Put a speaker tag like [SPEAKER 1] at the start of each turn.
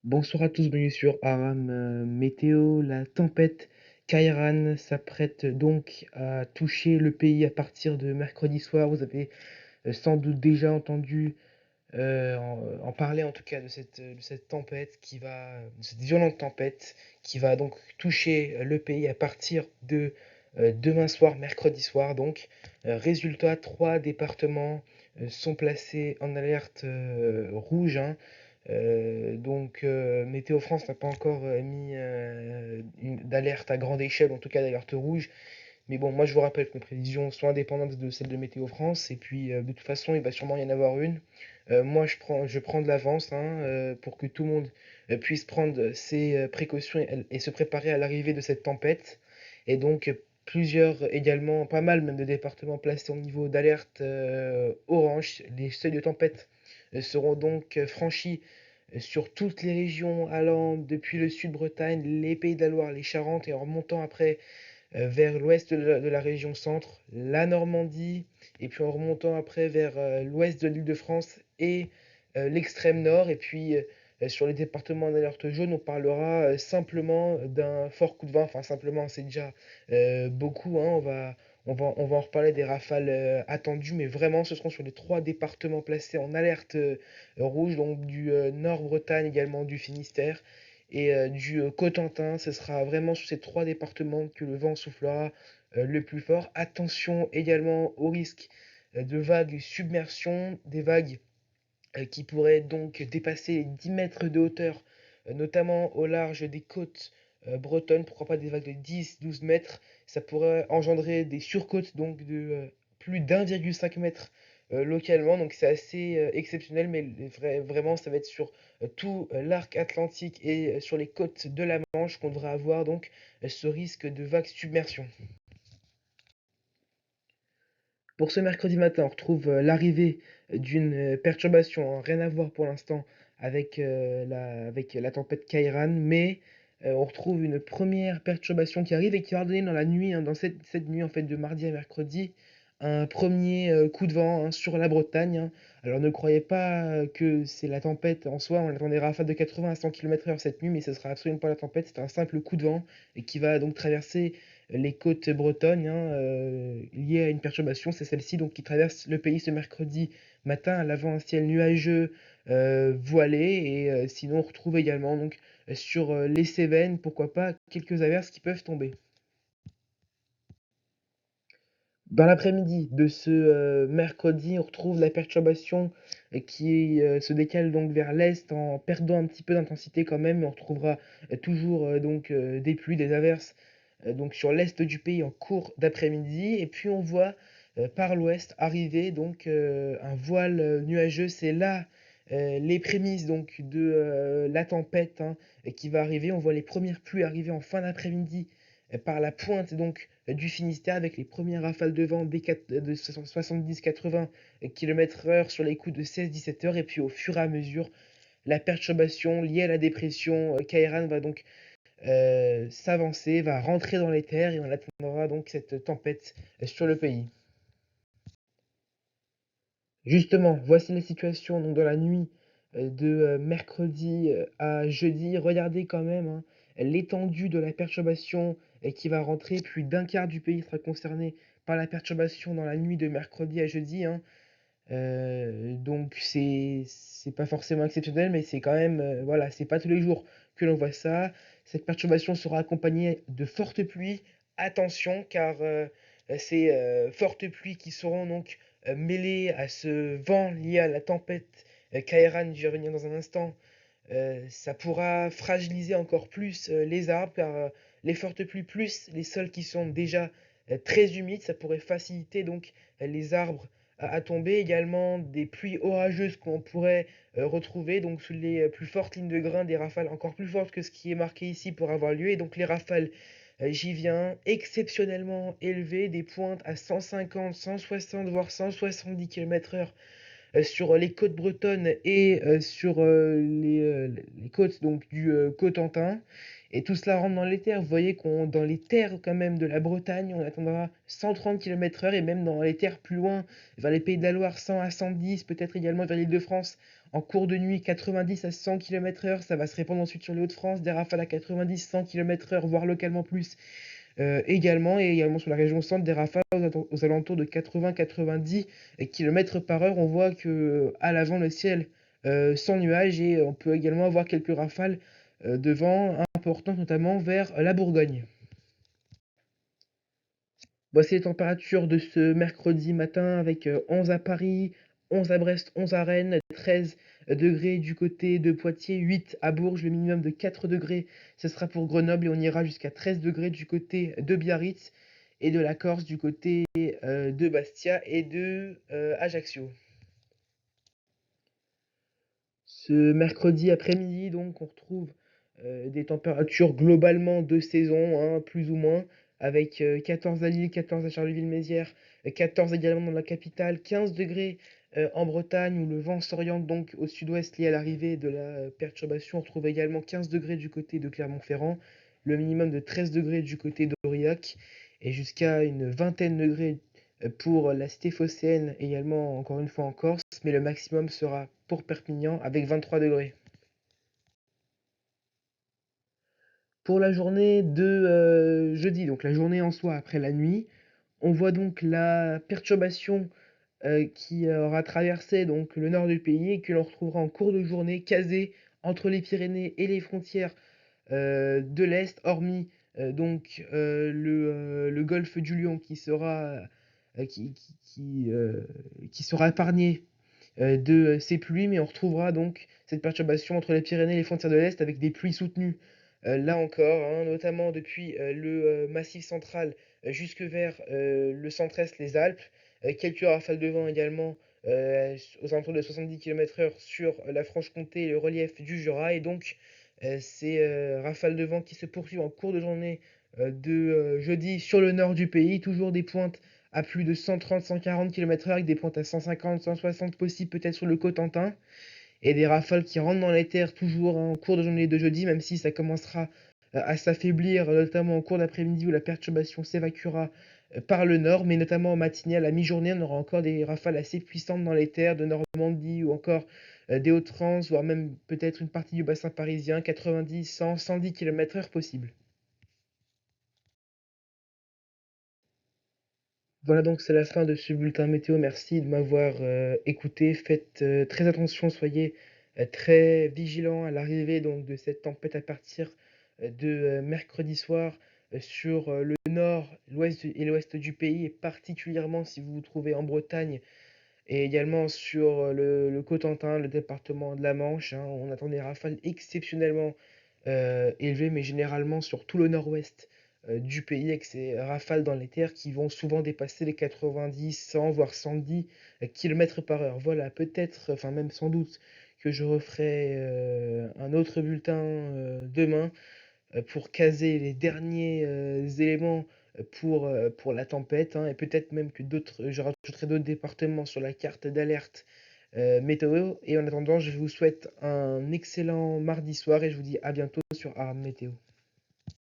[SPEAKER 1] Bonsoir à tous, bienvenue sur Aram Météo. La tempête Kairan s'apprête donc à toucher le pays à partir de mercredi soir. Vous avez sans doute déjà entendu en parler en tout cas de cette tempête de cette violente tempête qui va donc toucher le pays à partir de demain soir, mercredi soir. Donc, résultat, trois départements sont placés en alerte rouge, hein. Météo France n'a pas encore mis d'alerte à grande échelle, en tout cas d'alerte rouge. Mais bon, moi je vous rappelle que mes prévisions sont indépendantes de celles de Météo France. Et puis de toute façon, il va sûrement y en avoir une. Moi je prends de l'avance, hein, pour que tout le monde puisse prendre ses précautions et se préparer à l'arrivée de cette tempête. Et donc plusieurs également, pas mal même de départements placés au niveau d'alerte orange. Les seuils de tempête seront donc franchis sur toutes les régions allant depuis le sud-Bretagne, les Pays de la Loire, les Charentes et en remontant après vers l'ouest de la région centre, la Normandie, et puis en remontant après vers l'ouest de l'Île-de-France et l'extrême nord. Et puis sur les départements d'alerte jaune, on parlera simplement d'un fort coup de vent. Enfin, simplement, c'est déjà beaucoup, hein. On va en reparler des rafales attendues, mais vraiment, ce seront sur les trois départements placés en alerte rouge, donc du Nord-Bretagne, également du Finistère et du Cotentin. Ce sera vraiment sur ces trois départements que le vent soufflera le plus fort. Attention également au risque de vagues submersion, des vagues qui pourraient donc dépasser les 10 mètres de hauteur, notamment au large des côtes bretonnes, pourquoi pas des vagues de 10-12 mètres. Ça pourrait engendrer des surcôtes donc de plus d'1,5 mètre localement, donc c'est assez exceptionnel, mais vraiment ça va être sur tout l'arc atlantique et sur les côtes de la Manche qu'on devrait avoir donc ce risque de vague submersion. Pour ce mercredi matin, on retrouve l'arrivée d'une perturbation, hein, rien à voir pour l'instant avec la tempête Kairan, mais on retrouve une première perturbation qui arrive et qui va donner dans la nuit, hein, dans cette nuit en fait de mardi à mercredi, un premier coup de vent, hein, sur la Bretagne, hein. Alors ne croyez pas que c'est la tempête en soi, on attend des rafales de 80 à 100 km/h cette nuit, mais ce sera absolument pas la tempête, c'est un simple coup de vent et qui va donc traverser les côtes bretonnes, hein, liées à une perturbation, c'est celle-ci donc qui traverse le pays ce mercredi matin, elle avait un ciel nuageux voilé et sinon on retrouve également donc sur les Cévennes, pourquoi pas quelques averses qui peuvent tomber. Dans l'après-midi de ce mercredi, on retrouve la perturbation qui se décale donc vers l'est en perdant un petit peu d'intensité quand même, mais on retrouvera toujours des pluies, des averses donc sur l'est du pays en cours d'après-midi. Et puis on voit par l'ouest arriver donc un voile nuageux. C'est là les prémices donc de la tempête, hein, qui va arriver. On voit les premières pluies arriver en fin d'après-midi par la pointe donc du Finistère avec les premières rafales de vent de 70-80 km/h sur les coups de 16-17 heures. Et puis au fur et à mesure, la perturbation liée à la dépression Kairan va donc s'avancer, va rentrer dans les terres et on attendra donc cette tempête sur le pays. Justement, voici la situation donc dans la nuit de mercredi à jeudi. Regardez quand même, hein, l'étendue de la perturbation qui va rentrer. Plus d'un quart du pays sera concerné par la perturbation dans la nuit de mercredi à jeudi, hein. Donc c'est pas forcément exceptionnel, mais c'est quand même voilà, c'est pas tous les jours que l'on voit ça. Cette perturbation sera accompagnée de fortes pluies. Attention, car ces fortes pluies qui seront donc mêlées à ce vent lié à la tempête Kairan, je vais revenir dans un instant, ça pourra fragiliser encore plus les arbres, car les fortes pluies plus les sols qui sont déjà très humides, ça pourrait faciliter donc les arbres à tomber. Également des pluies orageuses qu'on pourrait retrouver donc sous les plus fortes lignes de grains, des rafales encore plus fortes que ce qui est marqué ici pour avoir lieu. Et donc les rafales, j'y viens, exceptionnellement élevées, des pointes à 150, 160, voire 170 km/h sur les côtes bretonnes et sur les côtes donc du Cotentin. Et tout cela rentre dans les terres. Vous voyez qu'on dans les terres quand même de la Bretagne, on attendra 130 km/h et même dans les terres plus loin, vers les Pays de la Loire, 100 à 110, peut-être également vers l'Île-de-France, En cours de nuit, 90 à 100 km/h, ça va se répandre ensuite sur les Hauts-de-France, des rafales à 90, 100 km/h, voire localement plus également, et également sur la région centre, des rafales aux alentours de 80-90 km/h. On voit que à l'avant, le ciel sans nuages, et on peut également avoir quelques rafales de vent importantes, notamment vers la Bourgogne. Voici les températures de ce mercredi matin avec 11 à Paris, 11 à Brest, 11 à Rennes, 13 degrés du côté de Poitiers, 8 à Bourges, le minimum de 4 degrés, ce sera pour Grenoble, et on ira jusqu'à 13 degrés du côté de Biarritz et de la Corse du côté de Bastia et de Ajaccio. Ce mercredi après-midi, donc, on retrouve des températures globalement de saison, hein, plus ou moins, avec 14 à Lille, 14 à Charleville-Mézières, 14 également dans la capitale, 15 degrés en Bretagne où le vent s'oriente donc au sud-ouest lié à l'arrivée de la perturbation. On retrouve également 15 degrés du côté de Clermont-Ferrand, le minimum de 13 degrés du côté d'Aurillac et jusqu'à une vingtaine de degrés pour la cité phocéenne, également encore une fois en Corse, mais le maximum sera pour Perpignan avec 23 degrés. Pour la journée de jeudi, donc la journée en soi après la nuit, on voit donc la perturbation qui aura traversé donc le nord du pays et que l'on retrouvera en cours de journée casée entre les Pyrénées et les frontières de l'Est, hormis le golfe du Lion euh, qui, qui, qui, euh, qui sera épargné de ces pluies, mais on retrouvera donc cette perturbation entre les Pyrénées et les frontières de l'Est avec des pluies soutenues. Là encore, hein, notamment depuis le Massif central jusque vers le centre-est, les Alpes, quelques rafales de vent également aux alentours de 70 km/h sur la Franche-Comté et le relief du Jura, et donc ces rafales de vent qui se poursuivent en cours de journée de jeudi sur le nord du pays, toujours des pointes à plus de 130-140 km/h avec des pointes à 150-160 possibles peut-être sur le Cotentin, et des rafales qui rentrent dans les terres toujours en cours de journée de jeudi, même si ça commencera à s'affaiblir, notamment en cours d'après-midi où la perturbation s'évacuera par le nord, mais notamment en matinée, à la mi-journée, on aura encore des rafales assez puissantes dans les terres de Normandie ou encore des Hauts-de-France, voire même peut-être une partie du bassin parisien, 90, 100, 110 km/h possible. Voilà, donc c'est la fin de ce bulletin météo. Merci de m'avoir écouté. Faites très attention, soyez très vigilants à l'arrivée donc de cette tempête à partir de mercredi soir sur le nord, l'ouest et l'ouest du pays, et particulièrement si vous vous trouvez en Bretagne et également sur le Cotentin, le département de la Manche, hein. On attend des rafales exceptionnellement élevées, mais généralement sur tout le nord-ouest du pays, avec ces rafales dans les terres qui vont souvent dépasser les 90, 100, voire 110 km/h. Voilà, peut-être, enfin même sans doute, que je referai un autre bulletin demain pour caser les derniers éléments pour la tempête, hein, et peut-être même que je rajouterai d'autres départements sur la carte d'alerte météo. Et en attendant, je vous souhaite un excellent mardi soir et je vous dis à bientôt sur Aram Météo.